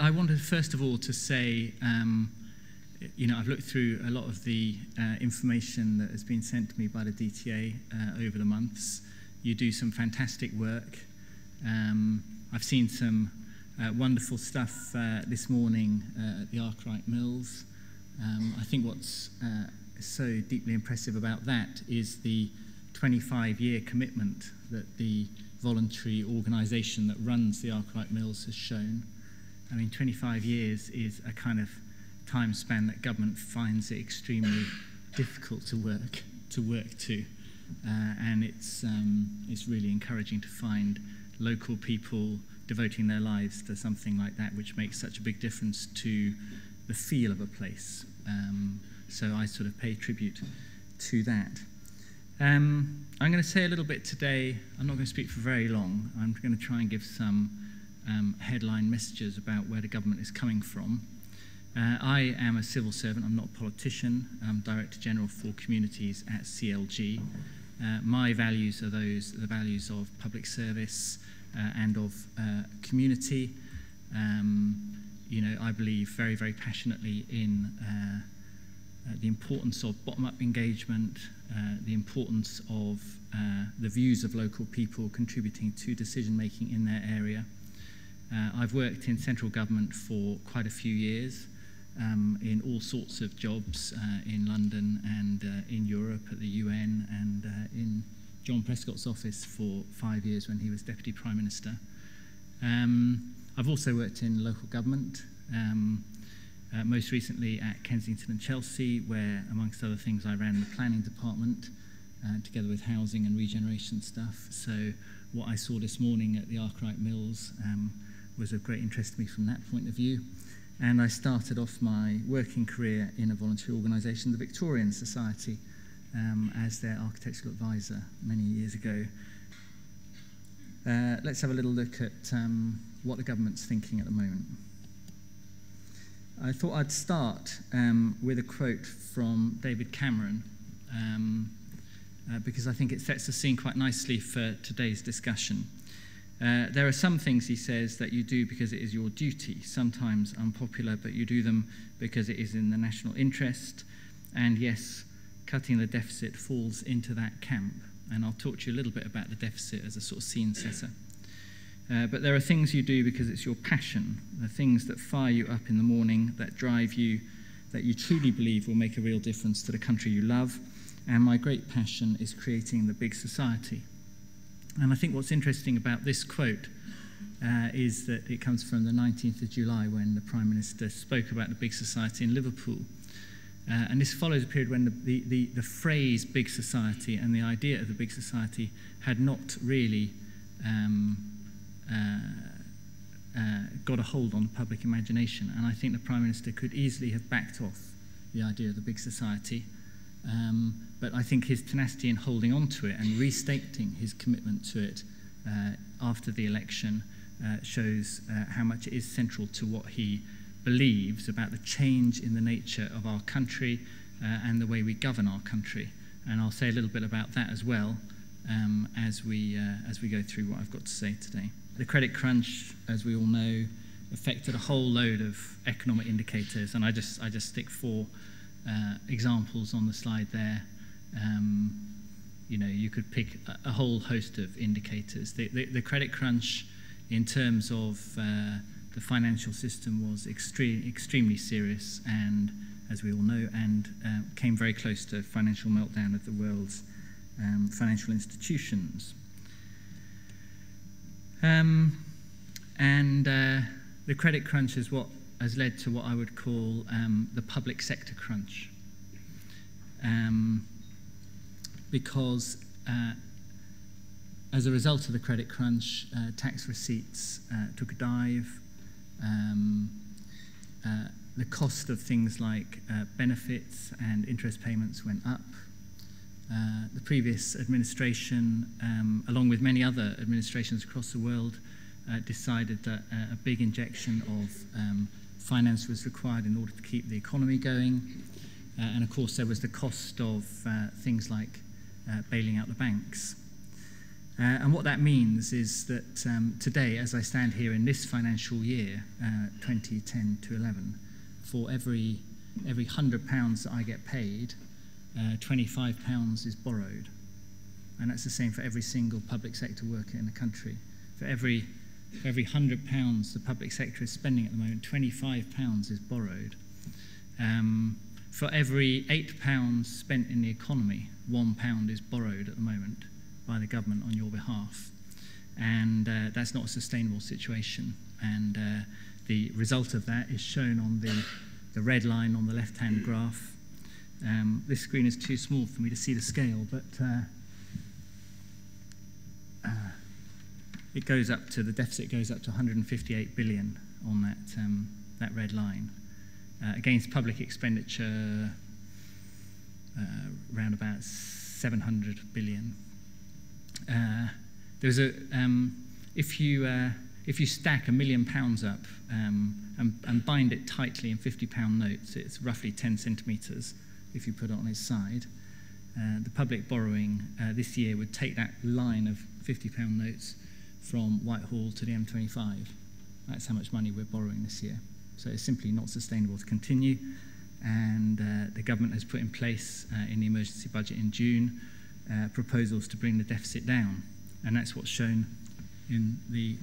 I wanted first of all to say, you know, I've looked through a lot of the information that has been sent to me by the DTA over the months. You do some fantastic work. I've seen some wonderful stuff this morning at the Arkwright Mills. I think what's so deeply impressive about that is the 25-year commitment that the voluntary organisation that runs the Arkwright Mills has shown. I mean, 25 years is a kind of time span that government finds it extremely difficult to work to, and it's really encouraging to find local people devoting their lives to something like that, which makes such a big difference to the feel of a place. So I sort of pay tribute to that. I'm going to say a little bit today. I'm not going to speak for very long. I'm going to try and give some headline messages about where the government is coming from. I am a civil servant. I'm not a politician. I'm Director General for Communities at CLG. My values are the values of public service and of community. You know, I believe very, very passionately in the importance of bottom-up engagement, the importance of the views of local people contributing to decision-making in their area. I've worked in central government for quite a few years in all sorts of jobs in London and in Europe at the UN and in John Prescott's office for 5 years when he was Deputy Prime Minister. I've also worked in local government, most recently at Kensington and Chelsea, where, amongst other things, I ran the planning department together with housing and regeneration stuff. So what I saw this morning at the Arkwright Mills was of great interest to me from that point of view. And I started off my working career in a voluntary organisation, the Victorian Society, as their architectural advisor many years ago. Let's have a little look at what the government's thinking at the moment. I thought I'd start with a quote from David Cameron, because I think it sets the scene quite nicely for today's discussion. There are some things, he says, that you do because it is your duty, sometimes unpopular, but you do them because it is in the national interest. And yes, cutting the deficit falls into that camp. And I'll talk to you a little bit about the deficit as a sort of scene setter. But there are things you do because it's your passion, the things that fire you up in the morning, that drive you, that you truly believe will make a real difference to the country you love. And my great passion is creating the big society. And I think what's interesting about this quote is that it comes from the 19th of July when the Prime Minister spoke about the big society in Liverpool. And this follows a period when the phrase big society and the idea of the big society had not really got a hold on the public imagination. And I think the Prime Minister could easily have backed off the idea of the big society. But I think his tenacity in holding on to it and restating his commitment to it after the election shows how much it is central to what he believes about the change in the nature of our country and the way we govern our country. And I'll say a little bit about that as well as we go through what I've got to say today. The credit crunch, as we all know, affected a whole load of economic indicators, and I just stick 4 examples on the slide there. You know, you could pick a whole host of indicators. The credit crunch, in terms of the financial system, was extremely serious, and as we all know, and came very close to financial meltdown of the world's financial institutions. The credit crunch is what has led to what I would call the public sector crunch. Because as a result of the credit crunch, tax receipts took a dive. The cost of things like benefits and interest payments went up. The previous administration, along with many other administrations across the world, decided that a big injection of finance was required in order to keep the economy going. And of course, there was the cost of things like bailing out the banks. And what that means is that today, as I stand here in this financial year, 2010 to 11, for every £100 that I get paid, £25 is borrowed. And that's the same for every single public sector worker in the country. For every £100 the public sector is spending at the moment, £25 is borrowed. For every £8 spent in the economy, £1 is borrowed at the moment by the government on your behalf. And that's not a sustainable situation. And the result of that is shown on the red line on the left-hand graph. This screen is too small for me to see the scale, but it goes up to, the deficit goes up to 158 billion on that red line. Against public expenditure, around about 700 billion. There's if you stack £1 million up and bind it tightly in £50 notes, it's roughly 10 centimetres if you put it on its side. The public borrowing this year would take that line of £50 notes from Whitehall to the M25. That's how much money we're borrowing this year. So it's simply not sustainable to continue. And the government has put in place in the emergency budget in June proposals to bring the deficit down. And that's what's shown in the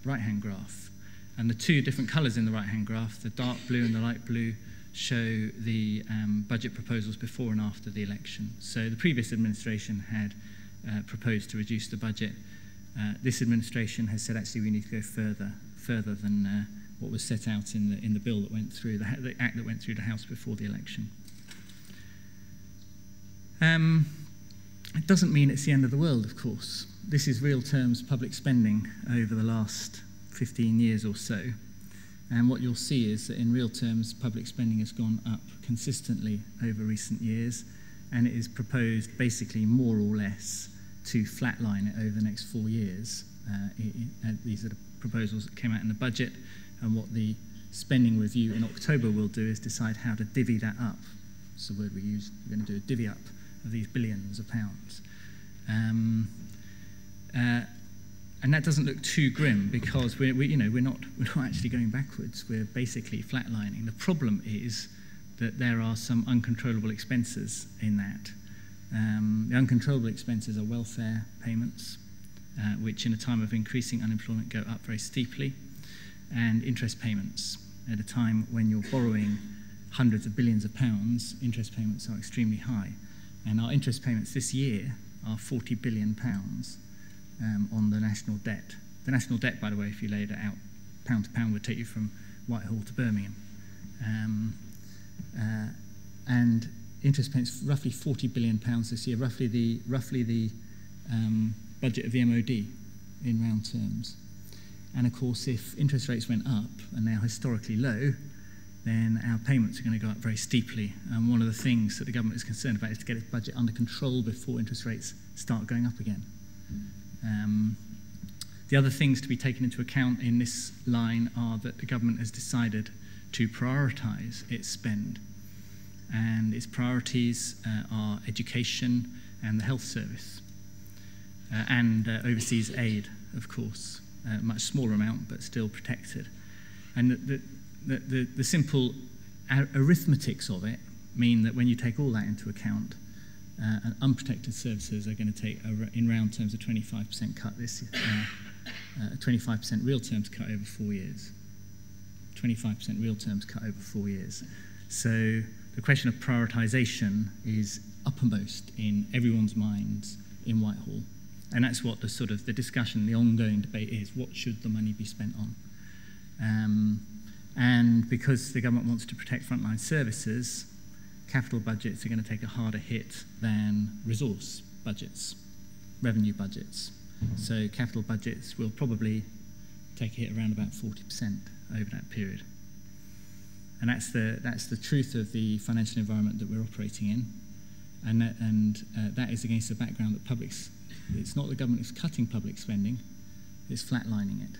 right-hand graph. And the two different colours in the right-hand graph, the dark blue and the light blue, show the budget proposals before and after the election. So the previous administration had proposed to reduce the budget. This administration has said actually we need to go further than what was set out in the bill that went through, the act that went through the House before the election. It doesn't mean it's the end of the world, of course. This is real terms public spending over the last 15 years or so. And what you'll see is that in real terms, public spending has gone up consistently over recent years, and it is proposed basically more or less to flatline it over the next 4 years. These are the proposals that came out in the budget, and what the spending review in October will do is decide how to divvy that up. That's the word we use. We're going to do a divvy up of these billions of pounds. And that doesn't look too grim because we're not actually going backwards. We're basically flatlining. The problem is that there are some uncontrollable expenses in that. The uncontrollable expenses are welfare payments, which in a time of increasing unemployment go up very steeply, and interest payments. At a time when you're borrowing hundreds of billions of pounds, interest payments are extremely high. And our interest payments this year are £40 billion on the national debt. The national debt, by the way, if you laid it out pound to pound, would take you from Whitehall to Birmingham. And interest payments roughly £40 billion this year, roughly the budget of the MOD in round terms. And of course, if interest rates went up, and they're historically low, then our payments are going to go up very steeply. And one of the things that the government is concerned about is to get its budget under control before interest rates start going up again. The other things to be taken into account in this line are that the government has decided to prioritise its spend. And its priorities are education and the health service, and overseas aid, of course. A much smaller amount, but still protected. And the simple arithmetics of it mean that when you take all that into account, unprotected services are going to take, in round terms, a 25% cut this year, a 25% real terms cut over 4 years. 25% real terms cut over 4 years. So the question of prioritisation is uppermost in everyone's minds in Whitehall. And that's what the discussion, the ongoing debate is. What should the money be spent on? And because the government wants to protect frontline services, capital budgets are going to take a harder hit than resource budgets, revenue budgets. So capital budgets will probably take a hit around about 40% over that period. And that's the truth of the financial environment that we're operating in. And that is against the background that it's not the government is cutting public spending, it's flatlining it.